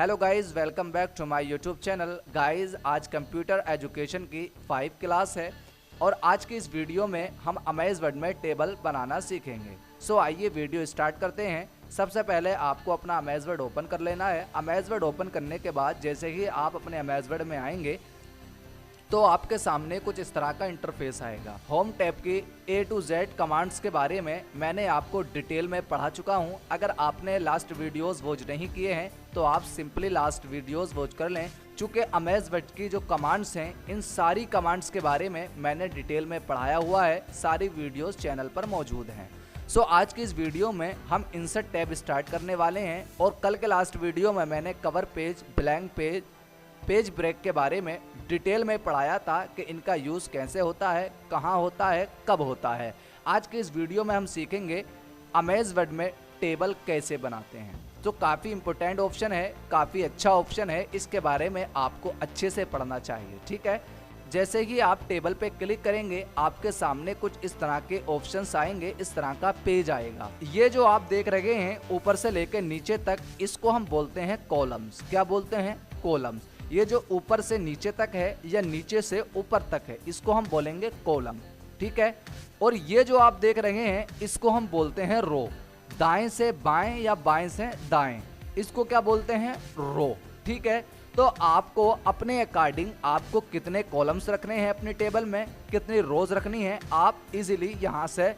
Hello guys, welcome back to my YouTube channel. Guys, आज computer education की 5 class है और आज की इस वीडियो में हम अमेज वर्ड में टेबल बनाना सीखेंगे। सो आइए वीडियो स्टार्ट करते हैं। सबसे पहले आपको अपना अमेज वर्ड ओपन कर लेना है। अमेज वर्ड ओपन करने के बाद जैसे ही आप अपने अमेज वर्ड में आएंगे तो आपके सामने कुछ इस तरह का इंटरफेस आएगा। होम टैब की A to Z कमांड्स के बारे में मैंने आपको डिटेल में पढ़ा चुका हूं। अगर आपने लास्ट वीडियोस वॉच नहीं किए हैं तो आप सिंपली लास्ट वीडियोस वॉच कर लें। चूँकि अमेज वर्ड की जो कमांड्स हैं, इन सारी कमांड्स के बारे में मैंने डिटेल में पढ़ाया हुआ है। सारी वीडियोस चैनल पर मौजूद हैं। सो आज की इस वीडियो में हम इंसर्ट टैब स्टार्ट करने वाले हैं और कल के लास्ट वीडियो में मैंने cover page, blank page, page break के बारे में डिटेल में पढ़ाया था कि इनका यूज़ कैसे होता है, कहाँ होता है, कब होता है। आज के इस वीडियो में हम सीखेंगे अमेज वर्ड में टेबल कैसे बनाते हैं। तो काफ़ी इंपॉर्टेंट ऑप्शन है, काफ़ी अच्छा ऑप्शन है। इसके बारे में आपको अच्छे से पढ़ना चाहिए, ठीक है। जैसे ही आप टेबल पे क्लिक करेंगे आपके सामने कुछ इस तरह के ऑप्शंस आएंगे, इस तरह का पेज आएगा। ये जो आप देख रहे हैं ऊपर से लेकर नीचे तक, इसको हम बोलते हैं कॉलम्स। क्या बोलते हैं? कॉलम्स। ये जो ऊपर से नीचे तक है या नीचे से ऊपर तक है, इसको हम बोलेंगे कॉलम, ठीक है। और ये जो आप देख रहे हैं इसको हम बोलते हैं रो। दाएं से बाएं या बाएं से दाएं, इसको क्या बोलते हैं? रो, ठीक है। तो आपको अपने अकॉर्डिंग आपको कितने कॉलम्स रखने हैं अपनी टेबल में, कितनी रोज रखनी है, आप इजीली यहाँ से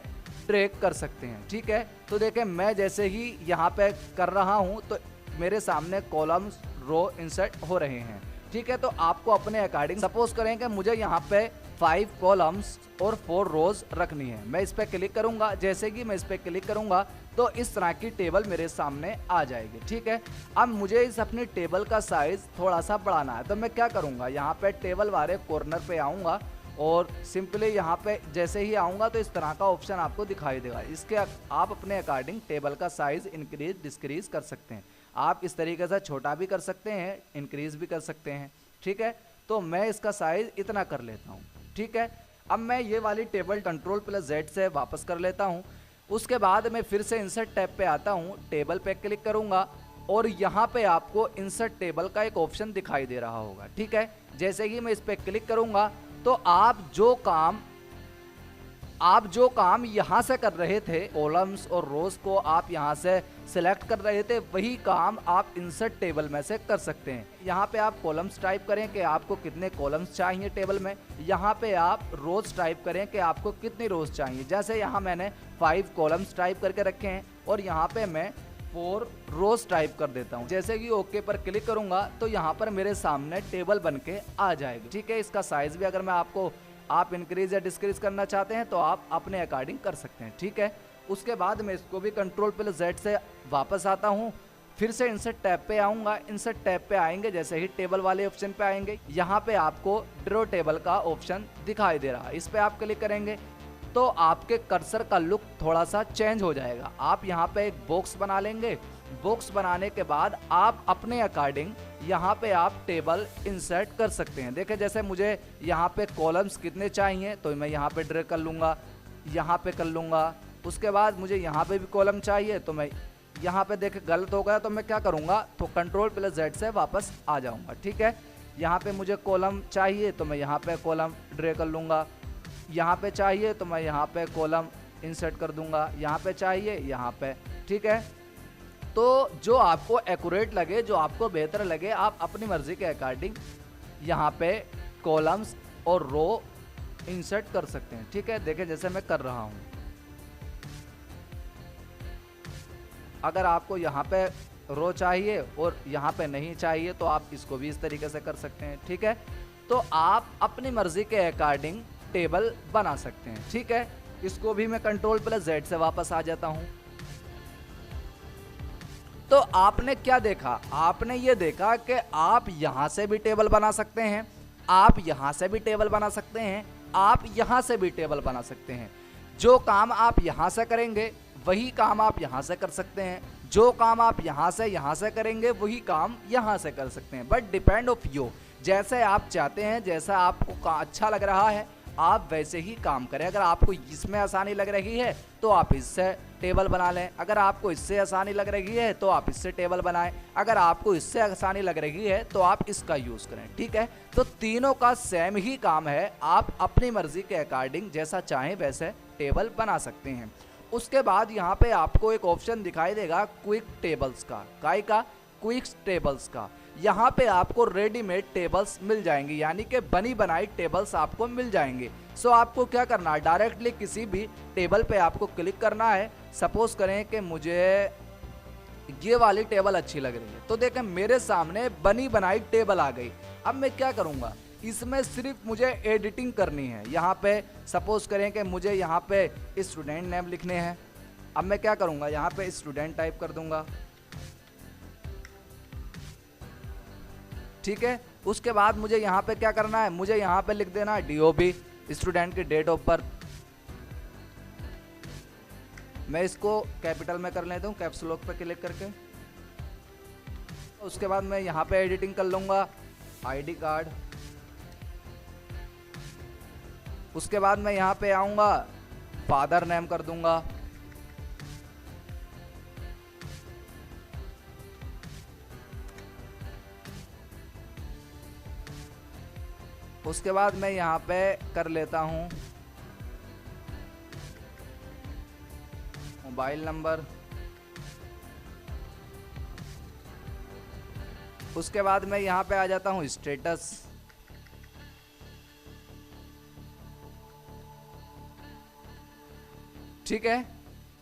ट्रैक कर सकते हैं, ठीक है। तो देखें, मैं जैसे ही यहाँ पे कर रहा हूँ तो मेरे सामने कॉलम्स, रो इंसर्ट हो रहे हैं, ठीक है। तो आपको अपने अकॉर्डिंग, सपोज करें कि मुझे यहाँ पे 5 कॉलम्स और 4 रोज रखनी है। मैं इस पर क्लिक करूंगा। जैसे कि मैं इस पर क्लिक करूंगा तो इस तरह की टेबल मेरे सामने आ जाएगी, ठीक है। अब मुझे इस अपनी टेबल का साइज थोड़ा सा बढ़ाना है, तो मैं क्या करूंगा, यहाँ पे टेबल वाले कॉर्नर पे आऊँगा और सिंपली यहाँ पे जैसे ही आऊँगा तो इस तरह का ऑप्शन आपको दिखाई देगा। इसके आप अपने अकॉर्डिंग टेबल का साइज इंक्रीज डिस्क्रीज कर सकते हैं। आप इस तरीके से छोटा भी कर सकते हैं, इंक्रीज भी कर सकते हैं, ठीक है। तो मैं इसका साइज इतना कर लेता हूँ, ठीक है। अब मैं ये वाली टेबल Ctrl+Z से वापस कर लेता हूँ। उसके बाद मैं फिर से इंसर्ट टैब पे आता हूँ, टेबल पे क्लिक करूँगा और यहाँ पे आपको इंसर्ट टेबल का एक ऑप्शन दिखाई दे रहा होगा, ठीक है। जैसे ही मैं इस पर क्लिक करूँगा तो आप जो काम यहाँ से कर रहे थे, कॉलम्स और रोज को आप यहाँ से सिलेक्ट कर रहे थे, वही काम आप इंसर्ट टेबल में से कर सकते हैं। यहाँ पे आप कॉलम्स टाइप करें कि आपको कितने कॉलम्स चाहिए टेबल में। यहाँ पे आप रोज टाइप करें कि आपको कितनी रोज चाहिए। जैसे यहाँ मैंने 5 कॉलम्स टाइप करके रखे हैं और यहाँ पे मैं 4 रोज टाइप कर देता हूँ। जैसे कि ओके पर क्लिक करूँगा तो यहाँ पर मेरे सामने टेबल बन के आ जाएगी, ठीक है। इसका साइज भी अगर मैं आप इंक्रीज या डिस्क्रीज करना चाहते हैं तो आप अपने अकॉर्डिंग कर सकते हैं, ठीक है। उसके बाद मैं इसको भी Ctrl+Z से वापस आता हूँ। फिर से इंसर्ट टैब पे आऊँगा। इंसर्ट टैब पे आएंगे, जैसे ही टेबल वाले ऑप्शन पे आएंगे, यहाँ पे आपको ड्रॉ टेबल का ऑप्शन दिखाई दे रहा है। इस पे आप क्लिक करेंगे तो आपके कर्सर का लुक थोड़ा सा चेंज हो जाएगा। आप यहाँ पे एक बॉक्स बना लेंगे। बॉक्स बनाने के बाद आप अपने अकॉर्डिंग यहाँ पे आप टेबल इंसर्ट कर सकते हैं। देखें, जैसे मुझे यहाँ पे कॉलम्स कितने चाहिए तो मैं यहाँ पे ड्रैग कर लूँगा, यहाँ पे कर लूँगा। उसके बाद मुझे यहाँ पे भी कॉलम चाहिए तो मैं यहाँ पे, देखें गलत हो गया तो मैं क्या करूँगा, तो Ctrl+Z से वापस आ जाऊँगा, ठीक है। यहाँ पे मुझे कॉलम चाहिए तो मैं यहाँ पे कॉलम ड्रैग कर लूँगा। यहाँ पे चाहिए तो मैं यहाँ पे कॉलम इंसर्ट कर दूँगा, यहाँ पे चाहिए यहाँ पे, ठीक है। तो जो आपको एक्यूरेट लगे, जो आपको बेहतर लगे, आप अपनी मर्जी के अकॉर्डिंग यहाँ पे कॉलम्स और रो इंसर्ट कर सकते हैं, ठीक है। देखें, जैसे मैं कर रहा हूँ। अगर आपको यहाँ पे रो चाहिए और यहाँ पे नहीं चाहिए तो आप इसको भी इस तरीके से कर सकते हैं, ठीक है। तो आप अपनी मर्जी के अकॉर्डिंग टेबल बना सकते हैं, ठीक है। इसको भी मैं Ctrl+Z से वापस आ जाता हूँ। तो आपने क्या देखा? आपने ये देखा कि आप यहाँ से भी टेबल बना सकते हैं, आप यहाँ से भी टेबल बना सकते हैं, आप यहाँ से भी टेबल बना सकते हैं। जो काम आप यहाँ से करेंगे वही काम आप यहाँ से कर सकते हैं। जो काम आप यहाँ से करेंगे वही काम यहाँ से कर सकते हैं। बट डिपेंड ऑफ यू, जैसे आप चाहते हैं, जैसा आपको अच्छा लग रहा है आप वैसे ही काम करें। अगर आपको इसमें आसानी लग रही है तो आप इससे टेबल बना लें, अगर आपको इससे आसानी लग रही है तो आप इससे टेबल बनाएं, अगर आपको इससे आसानी लग रही है तो आप इसका यूज़ करें। ठीक है, तो तीनों का सेम ही काम है, आप अपनी मर्जी के अकॉर्डिंग जैसा चाहें वैसे टेबल बना सकते हैं। उसके बाद यहाँ पे आपको एक ऑप्शन दिखाई देगा क्विक टेबल्स का, काय का, क्विक टेबल्स का। यहाँ पे आपको रेडीमेड टेबल्स मिल जाएंगी, यानी कि बनी बनाई टेबल्स आपको मिल जाएंगे। सो आपको क्या करना है, डायरेक्टली किसी भी टेबल पे आपको क्लिक करना है। सपोज करें कि मुझे ये वाली टेबल अच्छी लग रही है, तो देखें मेरे सामने बनी बनाई टेबल आ गई। अब मैं क्या करूँगा, इसमें सिर्फ मुझे एडिटिंग करनी है। यहाँ पे सपोज करें कि मुझे यहाँ पे स्टूडेंट नेम लिखने हैं। अब मैं क्या करूँगा, यहाँ पे स्टूडेंट टाइप कर दूंगा। ठीक है, उसके बाद मुझे यहाँ पे क्या करना है, मुझे यहाँ पे लिख देना है DOB, स्टूडेंट की डेट ऑफ बर्थ। मैं इसको कैपिटल में कर लेता हूँ, कैप्स लॉक पे क्लिक करके। उसके बाद मैं यहाँ पे एडिटिंग कर लूँगा, ID कार्ड। उसके बाद मैं यहाँ पे आऊँगा, फादर नेम कर दूंगा। उसके बाद मैं यहाँ पे कर लेता हूँ मोबाइल नंबर। उसके बाद मैं यहाँ पे आ जाता हूँ स्टेटस। ठीक है,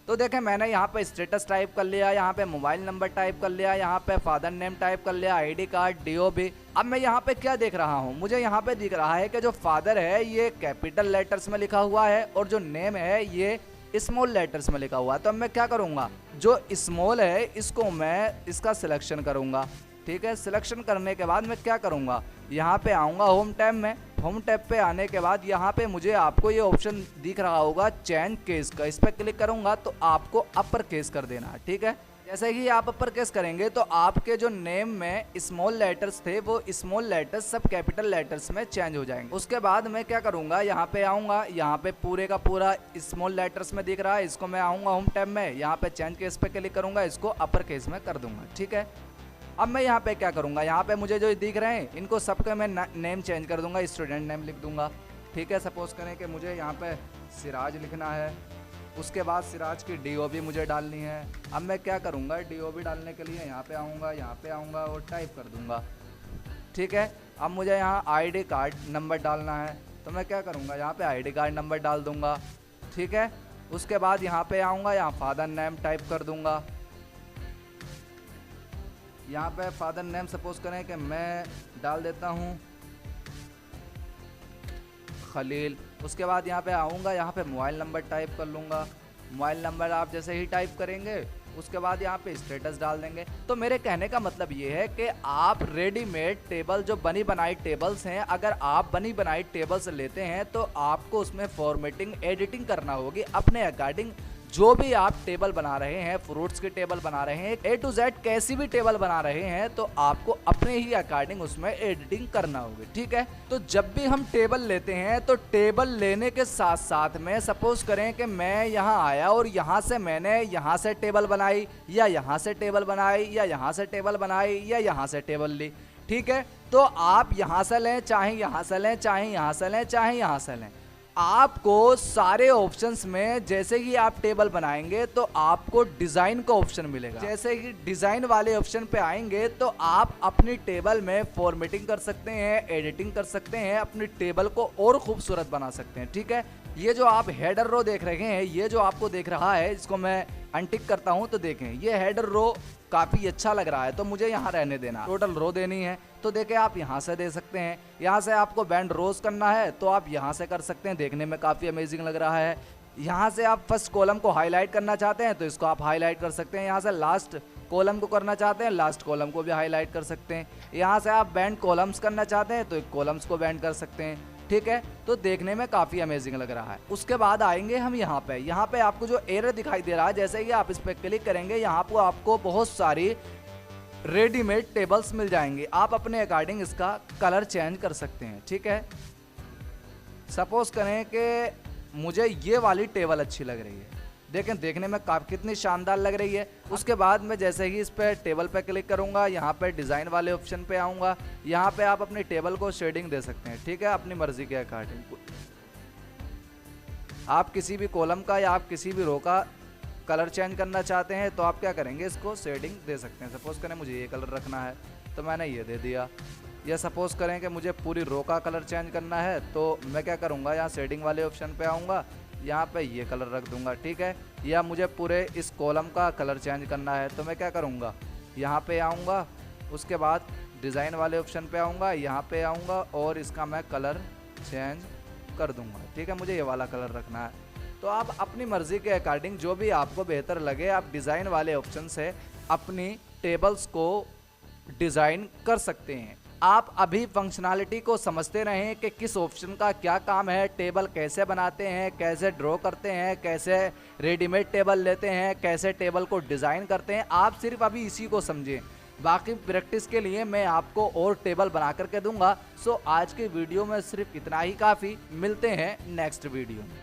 तो देखें मैंने यहाँ पे स्टेटस टाइप कर लिया, यहाँ पे मोबाइल नंबर टाइप कर लिया, यहाँ पे फादर नेम टाइप कर लिया, ID कार्ड, DOB। अब मैं यहाँ पे क्या देख रहा हूँ, मुझे यहाँ पे दिख रहा है कि जो फादर है ये कैपिटल लेटर्स में लिखा हुआ है और जो नेम है ये स्मॉल लेटर्स में लिखा हुआ है। तो अब मैं क्या करूँगा, जो स्मॉल है इसको मैं इसका सिलेक्शन करूँगा। ठीक है, सिलेक्शन करने के बाद मैं क्या करूँगा, यहाँ पे आऊँगा होम टैब में। होम टैब पे आने के बाद यहाँ पे मुझे आपको ये ऑप्शन दिख रहा होगा चेंज केस का, इस पर क्लिक करूँगा तो आपको अपर केस कर देना है। ठीक है, जैसे ही आप अपर केस करेंगे तो आपके जो नेम में स्मॉल लेटर्स थे वो स्मॉल लेटर्स सब कैपिटल लेटर्स में चेंज हो जाएंगे। उसके बाद मैं क्या करूँगा, यहाँ पे आऊँगा, यहाँ पे पूरे का पूरा स्मॉल लेटर्स में दिख रहा है, इसको मैं आऊँगा होम टैब में, यहाँ पे चेंज केस पे क्लिक करूँगा, इसको अपर केस में कर दूँगा। ठीक है, अब मैं यहाँ पे क्या करूँगा, यहाँ पे मुझे जो दिख रहे हैं इनको सबके मैं नेम चेंज कर दूंगा, स्टूडेंट नेम लिख दूंगा। ठीक है, सपोज करें कि मुझे यहाँ पे सिराज लिखना है, उसके बाद सिराज की DOB मुझे डालनी है। अब मैं क्या करूँगा, DOB डालने के लिए यहाँ पे आऊँगा और टाइप कर दूँगा। ठीक है, अब मुझे यहाँ ID कार्ड नंबर डालना है, तो मैं क्या करूँगा, यहाँ पे ID कार्ड नंबर डाल दूँगा। ठीक है, उसके बाद यहाँ पे आऊँगा, यहाँ फादर नेम टाइप कर दूँगा। यहाँ पे फादर नेम सपोज करें कि मैं डाल देता हूँ खलील। उसके बाद यहाँ पे आऊँगा, यहाँ पे मोबाइल नंबर टाइप कर लूँगा। मोबाइल नंबर आप जैसे ही टाइप करेंगे उसके बाद यहाँ पे स्टेटस डाल देंगे। तो मेरे कहने का मतलब ये है कि आप रेडीमेड टेबल जो बनी बनाई टेबल्स हैं, अगर आप बनी बनाई टेबल्स लेते हैं तो आपको उसमें फॉर्मेटिंग एडिटिंग करना होगी अपने अकॉर्डिंग। जो भी आप टेबल बना रहे हैं, फ्रूट्स की टेबल बना रहे हैं, A to Z कैसी भी टेबल बना रहे हैं, तो आपको अपने ही अकॉर्डिंग उसमें एडिटिंग करना होगी। ठीक है, तो जब भी हम टेबल लेते हैं तो टेबल लेने के साथ साथ में सपोज करें कि मैं यहाँ आया और यहाँ से मैंने यहाँ से टेबल बनाई या यहाँ से टेबल बनाई या यहाँ से टेबल बनाई या यहाँ से टेबल ली। ठीक है, तो आप यहाँ से लें, चाहे यहाँ से लें, चाहे यहाँ से लें, चाहे यहाँ से लें, आपको सारे ऑप्शंस में जैसे ही आप टेबल बनाएंगे तो आपको डिज़ाइन का ऑप्शन मिलेगा। जैसे ही डिज़ाइन वाले ऑप्शन पे आएंगे तो आप अपनी टेबल में फॉर्मेटिंग कर सकते हैं, एडिटिंग कर सकते हैं, अपनी टेबल को और खूबसूरत बना सकते हैं। ठीक है, ये जो आप हेडर रो देख रहे हैं, ये जो आपको देख रहा है, इसको मैं अनटिक करता हूं तो देखें ये हेडर रो काफ़ी अच्छा लग रहा है, तो मुझे यहाँ रहने देना। टोटल रो देनी है तो देखें आप यहाँ से दे सकते हैं। यहाँ से आपको बैंड रोज करना है तो आप यहाँ से कर सकते हैं, देखने में काफ़ी अमेजिंग लग रहा है। यहाँ से आप फर्स्ट कॉलम को हाईलाइट करना चाहते हैं तो इसको आप हाईलाइट कर सकते हैं। यहाँ से लास्ट कॉलम को करना चाहते हैं, लास्ट कॉलम को भी हाईलाइट कर सकते हैं। यहाँ से आप बैंड कॉलम्स करना चाहते हैं तो कॉलम्स को बैंड कर सकते हैं। ठीक है, तो देखने में काफ़ी अमेजिंग लग रहा है। उसके बाद आएंगे हम यहाँ पे आपको जो एरर दिखाई दे रहा है, जैसे ही आप इस पर क्लिक करेंगे यहाँ पर आपको बहुत सारी रेडीमेड टेबल्स मिल जाएंगे। आप अपने अकॉर्डिंग इसका कलर चेंज कर सकते हैं। ठीक है, सपोज करें कि मुझे ये वाली टेबल अच्छी लग रही है, देखें देखने में कितनी शानदार लग रही है। उसके बाद मैं जैसे ही इस पर टेबल पे क्लिक करूंगा, यहाँ पे डिज़ाइन वाले ऑप्शन पे आऊँगा। यहाँ पे आप अपनी टेबल को शेडिंग दे सकते हैं, ठीक है, अपनी मर्जी के अकॉर्डिंग। आप किसी भी कॉलम का या आप किसी भी रो का कलर चेंज करना चाहते हैं तो आप क्या करेंगे, इसको शेडिंग दे सकते हैं। सपोज़ करें मुझे ये कलर रखना है तो मैंने ये दे दिया, या सपोज़ करें कि मुझे पूरी रो का कलर चेंज करना है तो मैं क्या करूँगा, यहाँ शेडिंग वाले ऑप्शन पे आऊँगा, यहाँ पे ये कलर रख दूँगा, ठीक है। या मुझे पूरे इस कॉलम का कलर चेंज करना है तो मैं क्या करूँगा, यहाँ पे आऊँगा, उसके बाद डिज़ाइन वाले ऑप्शन पे आऊँगा, यहाँ पे आऊँगा और इसका मैं कलर चेंज कर दूँगा, ठीक है। मुझे ये वाला कलर रखना है। तो आप अपनी मर्ज़ी के अकॉर्डिंग जो भी आपको बेहतर लगे, आप डिज़ाइन वाले ऑप्शन से अपनी टेबल्स को डिज़ाइन कर सकते हैं। आप अभी फंक्शनैलिटी को समझते रहें कि किस ऑप्शन का क्या काम है, टेबल कैसे बनाते हैं, कैसे ड्रॉ करते हैं, कैसे रेडीमेड टेबल लेते हैं, कैसे टेबल को डिज़ाइन करते हैं। आप सिर्फ अभी इसी को समझें, बाकी प्रैक्टिस के लिए मैं आपको और टेबल बना करके दूंगा। सो आज के वीडियो में सिर्फ इतना ही काफ़ी। मिलते हैं नेक्स्ट वीडियो में।